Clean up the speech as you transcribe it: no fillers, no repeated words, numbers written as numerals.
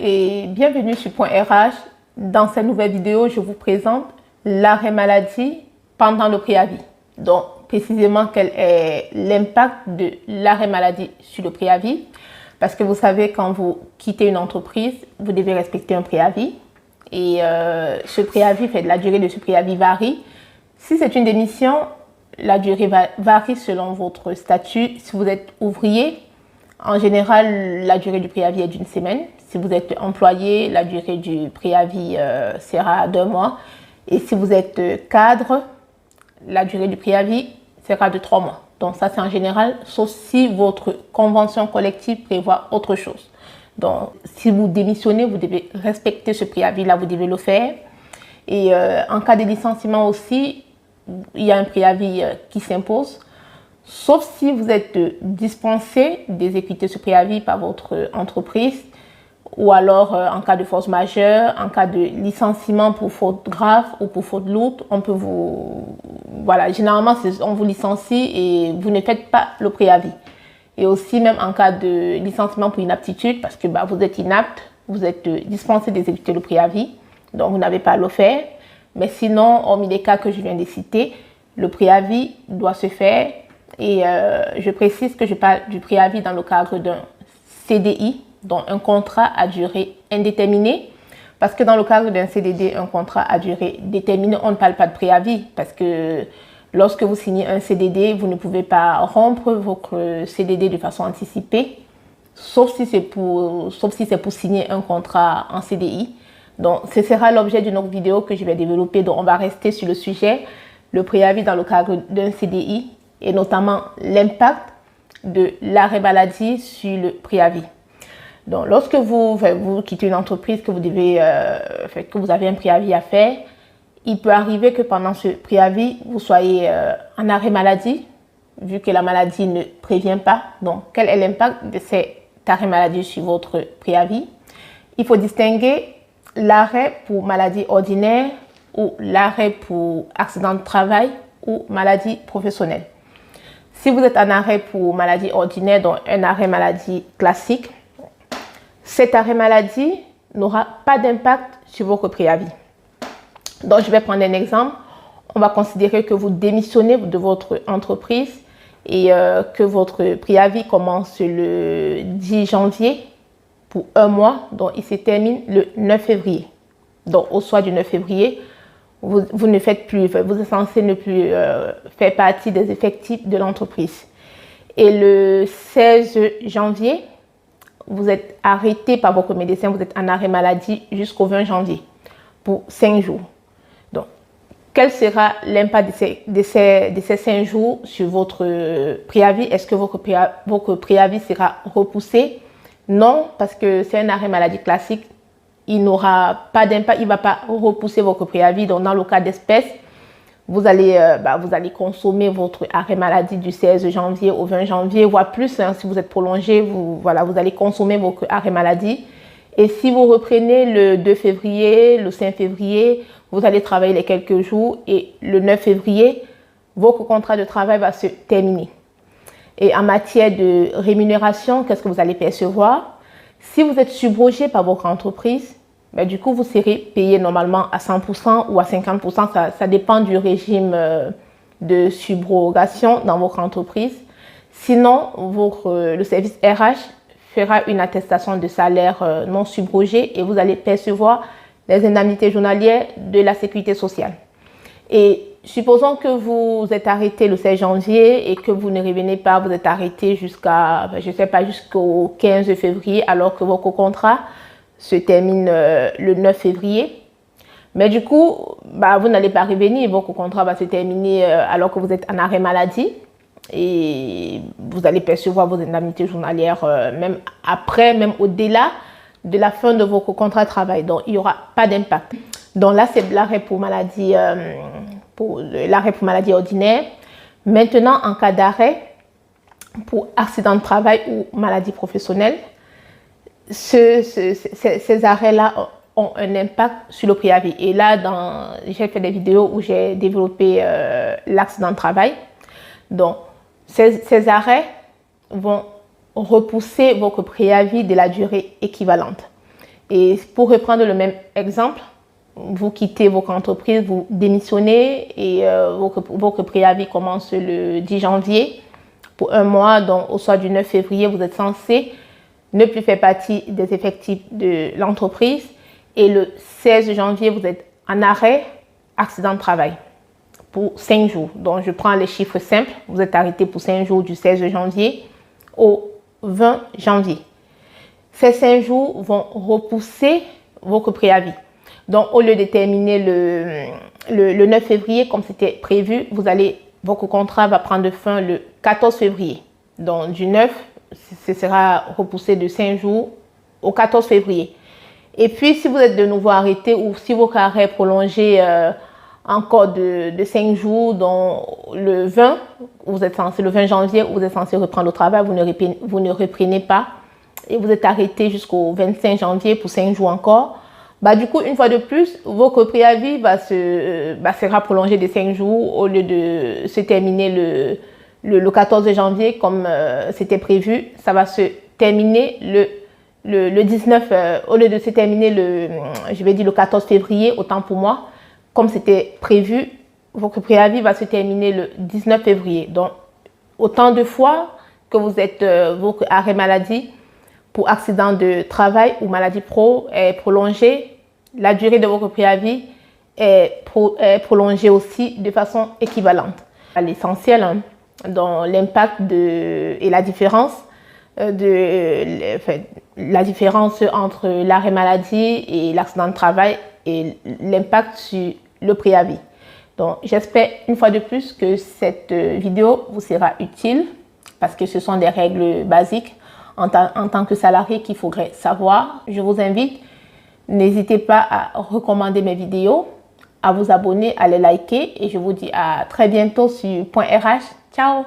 et bienvenue sur Point RH. Dans cette nouvelle vidéo, je vous présente l'arrêt maladie pendant le préavis. Donc, précisément, quel est l'impact de l'arrêt maladie sur le préavis? Parce que vous savez, quand vous quittez une entreprise, vous devez respecter un préavis. Et ce préavis, la durée de ce préavis varie. Si c'est une démission, la durée varie selon votre statut. Si vous êtes ouvrier, en général, la durée du préavis est d'une semaine. Si vous êtes employé, la durée du préavis sera 2 mois. Et si vous êtes cadre, la durée du préavis sera de 3 mois. Donc ça, c'est en général, sauf si votre convention collective prévoit autre chose. Donc, si vous démissionnez, vous devez respecter ce préavis-là, vous devez le faire. Et en cas de licenciement aussi, il y a un préavis qui s'impose. Sauf si vous êtes dispensé d'exécuter ce préavis par votre entreprise, ou alors en cas de force majeure, en cas de licenciement pour faute grave ou pour faute lourde, on peut vous... Voilà, généralement, on vous licencie et vous ne faites pas le préavis. Et aussi, même en cas de licenciement pour inaptitude, parce que vous êtes inapte, vous êtes dispensé d'exécuter le préavis, donc vous n'avez pas à le faire. Mais sinon, hormis les cas que je viens de citer, le préavis doit se faire. Et je précise que je parle du préavis dans le cadre d'un CDI, donc un contrat à durée indéterminée. Parce que dans le cadre d'un CDD, un contrat à durée déterminée, on ne parle pas de préavis. Parce que lorsque vous signez un CDD, vous ne pouvez pas rompre votre CDD de façon anticipée, sauf si c'est pour signer un contrat en CDI. Donc, ce sera l'objet d'une autre vidéo que je vais développer. Donc, on va rester sur le sujet, le préavis dans le cadre d'un CDI et notamment l'impact de l'arrêt maladie sur le préavis. Donc, lorsque vous quittez une entreprise, que vous avez un préavis à faire, il peut arriver que pendant ce préavis, vous soyez en arrêt maladie, vu que la maladie ne prévient pas. Donc, quel est l'impact de cet arrêt maladie sur votre préavis? Il faut distinguer l'arrêt pour maladie ordinaire ou l'arrêt pour accident de travail ou maladie professionnelle. Si vous êtes en arrêt pour maladie ordinaire, donc un arrêt maladie classique, cet arrêt maladie n'aura pas d'impact sur votre préavis. Donc, je vais prendre un exemple. On va considérer que vous démissionnez de votre entreprise et que votre préavis commence le 10 janvier pour 1 mois. Donc, il se termine le 9 février. Donc, au soir du 9 février, vous ne faites plus, vous êtes censé ne plus faire partie des effectifs de l'entreprise. Et le 16 janvier, vous êtes arrêté par votre médecin, vous êtes en arrêt maladie jusqu'au 20 janvier pour 5 jours. Donc, quel sera l'impact de ces 5 jours sur votre préavis? Est-ce que votre préavis sera repoussé? Non, parce que c'est un arrêt maladie classique. Il n'aura pas d'impact, il ne va pas repousser votre préavis. Donc, dans le cas d'espèce, vous allez consommer votre arrêt maladie du 16 janvier au 20 janvier, voire plus. Si vous êtes prolongé, vous allez consommer votre arrêt maladie. Et si vous reprenez le 2 février, le 5 février, vous allez travailler les quelques jours et le 9 février, votre contrat de travail va se terminer. Et en matière de rémunération, qu'est-ce que vous allez percevoir? Si vous êtes subrogé par votre entreprise, du coup, vous serez payé normalement à 100% ou à 50%. Ça dépend du régime de subrogation dans votre entreprise. Sinon, le service RH fera une attestation de salaire non subrogé et vous allez percevoir les indemnités journalières de la sécurité sociale. Et supposons que vous êtes arrêté le 16 janvier et que vous ne revenez pas, vous êtes arrêté jusqu'au 15 février alors que votre contrat se termine le 9 février. Mais du coup, vous n'allez pas revenir, votre contrat va se terminer alors que vous êtes en arrêt maladie et vous allez percevoir vos indemnités journalières même au-delà de la fin de votre contrat de travail. Donc, il n'y aura pas d'impact. Donc là, c'est l'arrêt pour maladie ordinaire. Maintenant, en cas d'arrêt pour accident de travail ou maladie professionnelle, ces arrêts-là ont un impact sur le préavis. Et là, j'ai fait des vidéos où j'ai développé l'accident de travail. Donc, ces arrêts vont repousser votre préavis de la durée équivalente. Et pour reprendre le même exemple, vous quittez votre entreprise, vous démissionnez et votre préavis commence le 10 janvier pour un mois. Donc, au soir du 9 février, vous êtes censé ne plus faire partie des effectifs de l'entreprise. Et le 16 janvier, vous êtes en arrêt, accident de travail pour 5 jours. Donc, je prends les chiffres simples. Vous êtes arrêté pour 5 jours du 16 janvier au 20 janvier. Ces 5 jours vont repousser votre préavis. Donc, au lieu de terminer le 9 février, comme c'était prévu, votre contrat va prendre fin le 14 février. Donc, du 9, ce sera repoussé de 5 jours au 14 février. Et puis, si vous êtes de nouveau arrêté ou si votre arrêt est prolongé encore de 5 jours, donc le 20, le 20 janvier, vous êtes censé reprendre le travail, vous ne reprenez pas et vous êtes arrêté jusqu'au 25 janvier pour 5 jours encore. Du coup, une fois de plus, votre préavis sera prolongé de 5 jours au lieu de se terminer le 14 janvier comme c'était prévu. Ça va se terminer le 19, au lieu de se terminer le 14 février, autant pour moi, comme c'était prévu, votre préavis va se terminer le 19 février. Donc, autant de fois que vous êtes votre arrêt maladie pour accident de travail ou maladie pro est prolongé, la durée de votre préavis est prolongée aussi de façon équivalente. L'essentiel, dans l'impact et la différence entre l'arrêt maladie et l'accident de travail et l'impact sur le préavis. Donc, j'espère une fois de plus que cette vidéo vous sera utile parce que ce sont des règles basiques en tant que salarié qu'il faudrait savoir. Je vous invite, n'hésitez pas à recommander mes vidéos, à vous abonner, à les liker et je vous dis à très bientôt sur Point RH. Ciao!